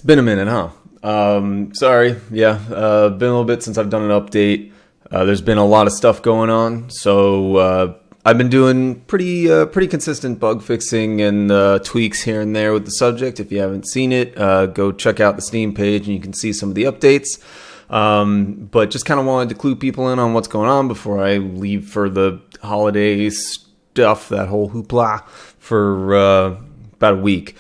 been a minute, huh? Sorry. Yeah, been a little bit since I've done an update. There's been a lot of stuff going on, so I've been doing pretty consistent bug fixing and tweaks here and there with the subject. If you haven't seen it, go check out the Steam page and you can see some of the updates. But just kind of wanted to clue people in on what's going on before I leave for the holiday stuff, that whole hoopla, for about a week.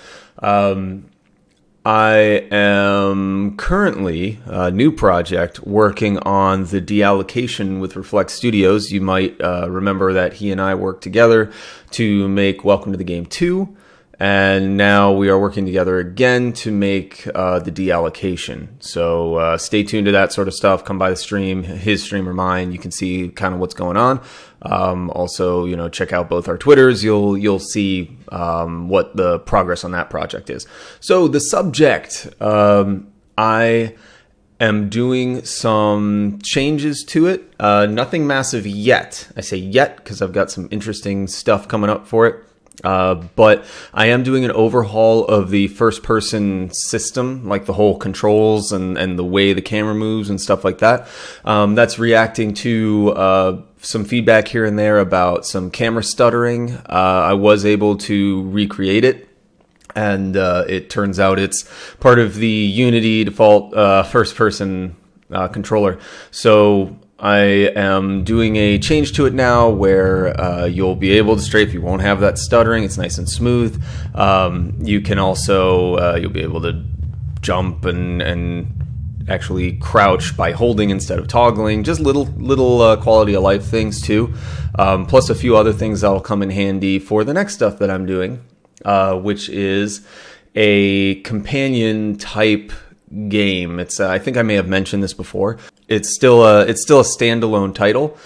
I am currently, a new project, working on the deallocation with Reflect Studios. You might remember that he and I worked together to make Welcome to the Game 2. And now we are working together again to make the deallocation. So stay tuned to that sort of stuff. Come by the stream, his stream or mine. You can see kind of what's going on. Also, check out both our Twitters. You'll see what the progress on that project is. So the subject, I am doing some changes to it. Nothing massive yet. I say yet because I've got some interesting stuff coming up for it. But I am doing an overhaul of the first-person system, like the whole controls and the way the camera moves and stuff like that. That's reacting to some feedback here and there about some camera stuttering. I was able to recreate it, and it turns out it's part of the Unity default first-person controller. So I am doing a change to it now where you'll be able to strafe. You won't have that stuttering. It's nice and smooth. You can also, you'll be able to jump and actually crouch by holding instead of toggling. Just little quality of life things too. Plus a few other things that'll come in handy for the next stuff that I'm doing, which is a companion type game. It's I think I may have mentioned this before. It's still a standalone title.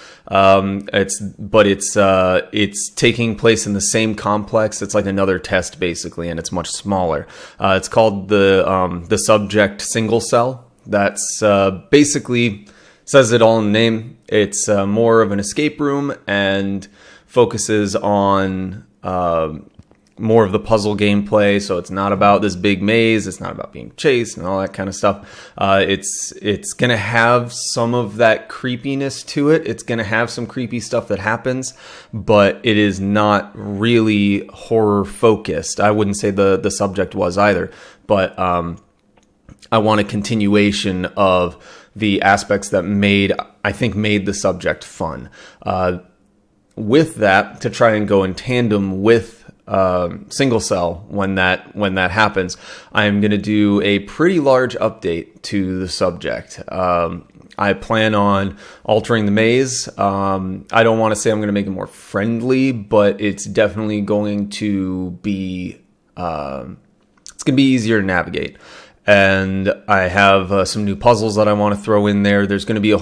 It's taking place in the same complex. It's like another test basically, and it's much smaller. It's called the Subject Single Cell. That's basically says it all in the name. It's more of an escape room and focuses on more of the puzzle gameplay. So it's not about this big maze. It's not about being chased and all that kind of stuff. It's going to have some of that creepiness to it. It's going to have some creepy stuff that happens, but it is not really horror focused. I wouldn't say the subject was either, but I want a continuation of the aspects that made the subject fun. With that, to try and go in tandem with single cell when that happens, I am going to do a pretty large update to the subject. I plan on altering the maze. I don't want to say I'm going to make it more friendly, but it's definitely going to be it's going to be easier to navigate. And I have some new puzzles that I want to throw in there. There's going to be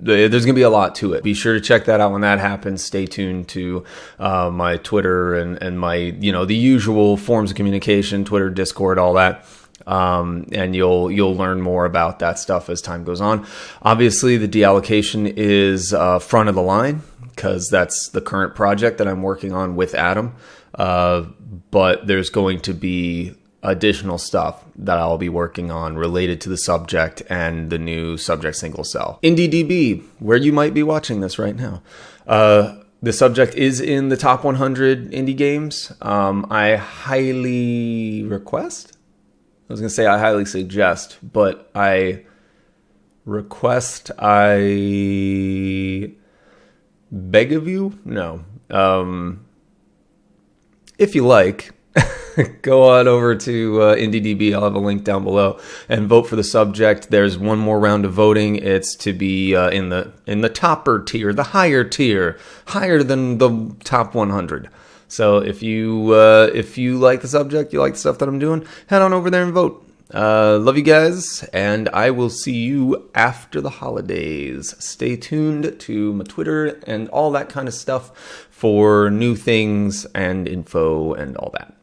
there's going to be a lot to it. Be sure to check that out when that happens. Stay tuned to my Twitter and my, the usual forms of communication, Twitter, Discord, all that. And you'll learn more about that stuff as time goes on. Obviously, the deallocation is front of the line because that's the current project that I'm working on with Adam. But there's going to be additional stuff that I'll be working on related to the subject and the new Subject Single Cell. IndieDB, where you might be watching this right now. The subject is in the top 100 indie games. I highly request. I was going to say I highly suggest, but I beg of you? No. If you like, go on over to IndieDB. I'll have a link down below and vote for the subject. There's one more round of voting. It's to be in the topper tier, the higher tier, higher than the top 100. So if you like the subject, you like the stuff that I'm doing, head on over there and vote. Love you guys, and I will see you after the holidays. Stay tuned to my Twitter and all that kind of stuff for new things and info and all that.